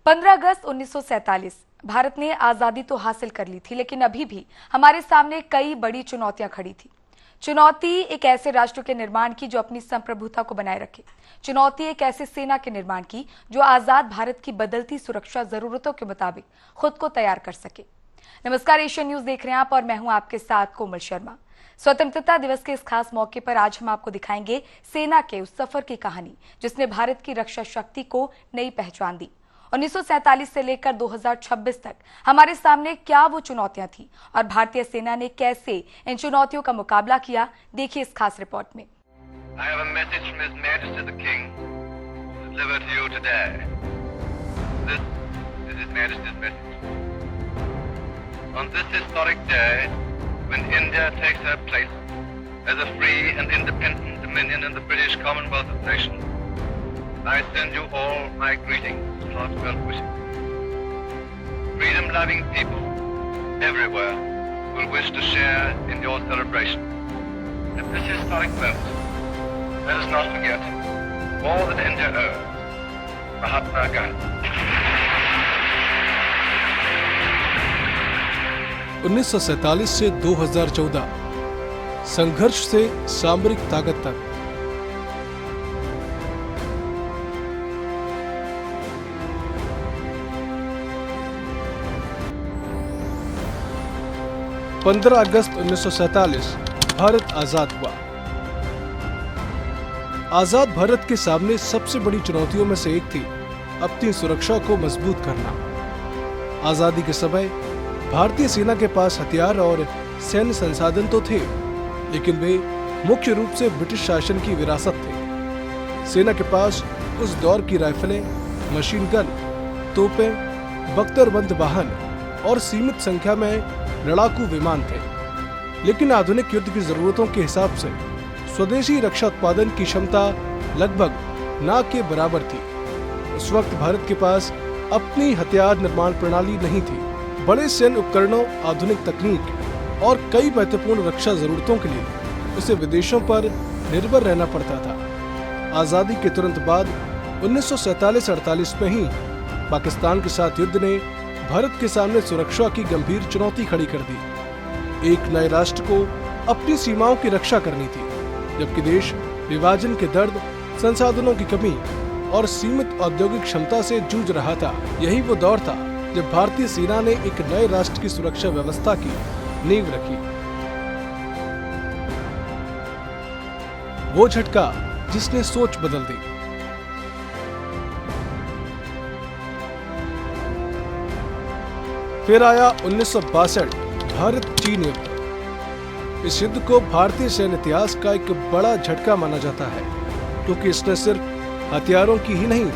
15 अगस्त 1947 भारत ने आजादी तो हासिल कर ली थी, लेकिन अभी भी हमारे सामने कई बड़ी चुनौतियां खड़ी थी। चुनौती एक ऐसे राष्ट्र के निर्माण की जो अपनी संप्रभुता को बनाए रखे। चुनौती एक ऐसी सेना के निर्माण की जो आजाद भारत की बदलती सुरक्षा जरूरतों के मुताबिक खुद को तैयार कर सके। नमस्कार, एशियन न्यूज देख रहे हैं आप और मैं हूं आपके साथ कोमल शर्मा। स्वतंत्रता दिवस के इस खास मौके पर आज हम आपको दिखाएंगे सेना के उस सफर की कहानी जिसने भारत की रक्षा शक्ति को नई पहचान दी। 1947 से लेकर 2026 तक हमारे सामने क्या वो चुनौतियां थी और भारतीय सेना ने कैसे इन चुनौतियों का मुकाबला किया, देखिए इस खास रिपोर्ट में। I have a message from His Majesty the King delivered to you today. This is His Majesty's message. On this historic day, when India takes her place as a free and independent dominion in the British Commonwealth of Nations, I send you all my greetings and heartfelt wishes. Freedom-loving people everywhere will wish to share in your celebration. At this historic moment, let us not forget all that India owes Mahatma Gandhi. 1947 से 2014 संघर्ष से सामरिक ताकत तक। पंद्रह अगस्त 1947 भारत आजाद हुआ। आजाद भारत के सामने सबसे बड़ी चुनौतियों में से एक थी अपनी सुरक्षा को मजबूत करना। आजादी के समय भारतीय सेना के पास हथियार और सैन्य संसाधन तो थे, लेकिन वे मुख्य रूप से ब्रिटिश शासन की विरासत थे। सेना के पास उस दौर की राइफलें, मशीन गन, तोपें, बख्तरबंद वाहन और सीमित संख्या में लड़ाकू विमान थे, लेकिन आधुनिक युद्ध की जरूरतों के हिसाब से स्वदेशी रक्षा उत्पादन की क्षमता लगभग ना के बराबर थी। उस वक्त भारत के पास अपनी हथियार निर्माण प्रणाली नहीं थी। बड़े सैन्य उपकरणों, आधुनिक तकनीक और कई महत्वपूर्ण रक्षा जरूरतों के लिए उसे विदेशों पर निर्भर रहना पड़ता था। आजादी के तुरंत बाद 1947-48 में ही पाकिस्तान के साथ युद्ध ने भारत के सामने सुरक्षा की गंभीर चुनौती खड़ी कर दी। एक नए राष्ट्र को अपनी सीमाओं की रक्षा करनी थी, जबकि देश विभाजन के दर्द, संसाधनों की कमी और सीमित औद्योगिक क्षमता से जूझ रहा था। यही वो दौर था जब भारतीय सेना ने एक नए राष्ट्र की सुरक्षा व्यवस्था की नींव रखी। वो झटका जिसने सोच बदल दी। फिर आया 1962 भारत चीन युद्ध। इस युद्ध को भारतीय सैन्य इतिहास का एक बड़ा झटका माना जाता है, क्योंकि इसने सिर्फ हथियारों की ही नहीं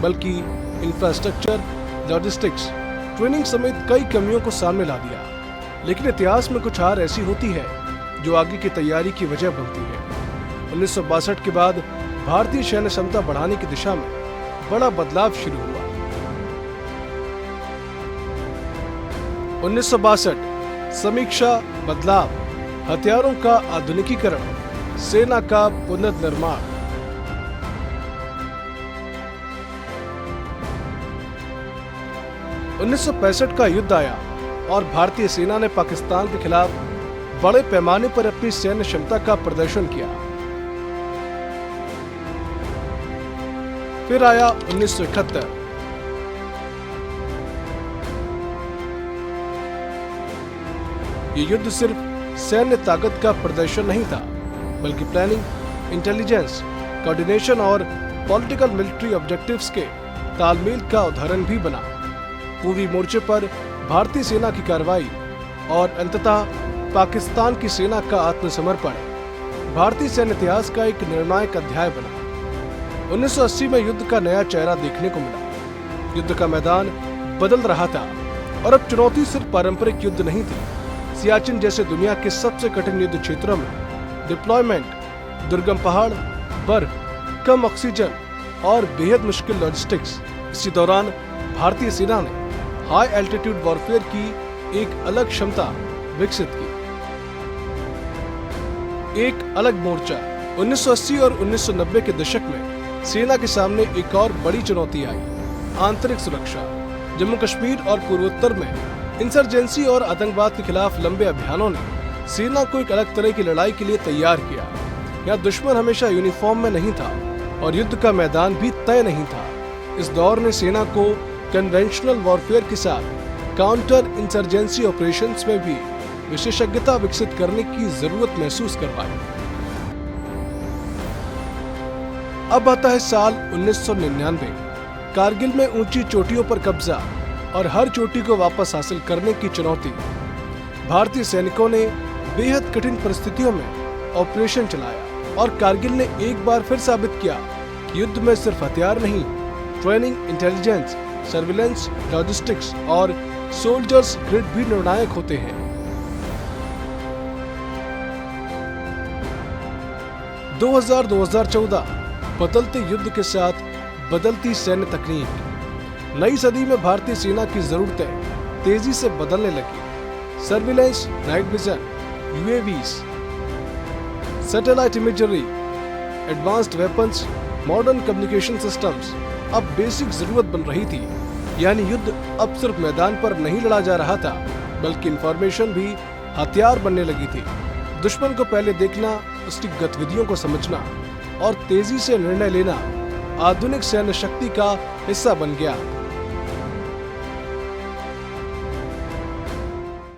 बल्कि इंफ्रास्ट्रक्चर, लॉजिस्टिक्स, ट्रेनिंग समेत कई कमियों को सामने ला दिया। लेकिन इतिहास में कुछ हार ऐसी होती है जो आगे की तैयारी की वजह बनती है। 1962 के बाद भारतीय सैन्य क्षमता बढ़ाने की दिशा में बड़ा बदलाव शुरू हुआ। 1962 समीक्षा, बदलाव, हथियारों का आधुनिकीकरण, सेना का पुनर्निर्माण। 1965 का युद्ध आया और भारतीय सेना ने पाकिस्तान के खिलाफ बड़े पैमाने पर अपनी सैन्य क्षमता का प्रदर्शन किया। फिर आया 1971। ये युद्ध सिर्फ सैन्य ताकत का प्रदर्शन नहीं था, बल्कि प्लानिंग, इंटेलिजेंस, कोऑर्डिनेशन और पॉलिटिकल मिलिट्री ऑब्जेक्टिव्स के तालमेल का उदाहरण भी बना। पूर्वी मोर्चे पर भारतीय सेना की कार्रवाई और अंततः पाकिस्तान की सेना का आत्मसमर्पण भारतीय सैन्य इतिहास का एक निर्णायक अध्याय बना। 1980 में युद्ध का नया चेहरा देखने को मिला। युद्ध का मैदान बदल रहा था और अब चुनौती सिर्फ पारंपरिक युद्ध नहीं थी। सियाचिन जैसे दुनिया के सबसे कठिन युद्ध क्षेत्रों में डिप्लॉयमेंट, दुर्गम पहाड़, बर्फ, कम ऑक्सीजन और बेहद मुश्किल लॉजिस्टिक्स। इसी दौरान भारतीय सेना ने हाई एल्टीट्यूड वॉरफेयर की एक अलग क्षमता विकसित की। एक अलग मोर्चा। 1980 और 1990 के दशक में सेना के सामने एक और बड़ी चुनौती आई, आंतरिक सुरक्षा। जम्मू कश्मीर और पूर्वोत्तर में इंसर्जेंसी और आतंकवाद के खिलाफ लंबे अभियानों ने सेना को एक अलग तरह की लड़ाई के लिए तैयार किया। यहाँ दुश्मन हमेशा यूनिफॉर्म में नहीं था और युद्ध का मैदान भी तय नहीं था। इस दौर ने सेना को कन्वेंशनल वॉरफेयर के साथ काउंटर इंसर्जेंसी ऑपरेशंस में भी विशेषज्ञता विकसित करने की जरूरत महसूस करवाई। अब आता है साल 1999। कारगिल में ऊंची चोटियों पर कब्जा और हर चोटी को वापस हासिल करने की चुनौती। भारतीय सैनिकों ने बेहद कठिन परिस्थितियों में ऑपरेशन चलाया और कारगिल ने एक बार फिर साबित किया कि युद्ध में सिर्फ हथियार नहीं, ट्रेनिंग, इंटेलिजेंस, सर्विलेंस, लॉजिस्टिक्स और सोल्जर्स ग्रिड भी निर्णायक होते हैं। 2000-2014 बदलते युद्ध के साथ बदलती सैन्य तकनीक। नई सदी में भारतीय सेना की जरूरतें तेजी से बदलने लगी। Surveillance, night vision, UAVs, satellite imagery, advanced weapons, modern communication systems अब बेसिक जरूरत बन रही थी। यानी युद्ध अब सिर्फ मैदान पर नहीं लड़ा जा रहा था, बल्कि इंफॉर्मेशन भी हथियार बनने लगी थी। दुश्मन को पहले देखना, उसकी गतिविधियों को समझना और तेजी से निर्णय लेना आधुनिक सैन्य शक्ति का हिस्सा बन गया।